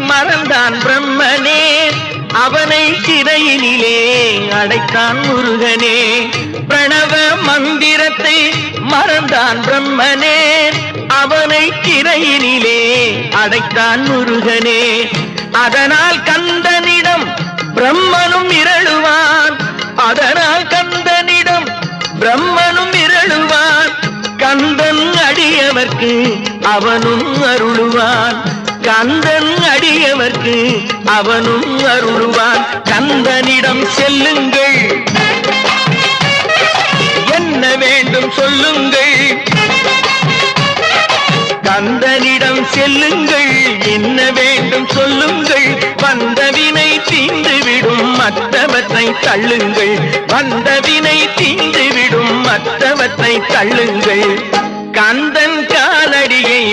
மறந்தான் பிரம்மனே, அவனை சிறையினிலே அடைத்தான் முருகனே. பிரணவ மந்திரத்தை மறந்தான் பிரம்மனே, அவனை சிறையினிலே அடைத்தான் முருகனே. அதனால் கந்தனிடம் பிரம்மனும் மிரளுவான், அதனால் கந்தனிடம் பிரம்மனும் மிரளுவான். கந்தன் அடியவர்க்கு அவனும் அருளுவான், கந்தன் அடியவர்க்கு அவனும் அருளுவான். கந்தனிடம் செல்லுங்கள், என்ன வேண்டும் சொல்லுங்கள். கந்தனிடம் செல்லுங்கள், என்ன வேண்டும் சொல்லுங்கள். வந்தவினை தீந்துவிடும் மற்றவற்றை தள்ளுங்கள், வந்தவினை தீந்துவிடும் மற்றவற்றை தள்ளுங்கள். கந்தன் காலடியை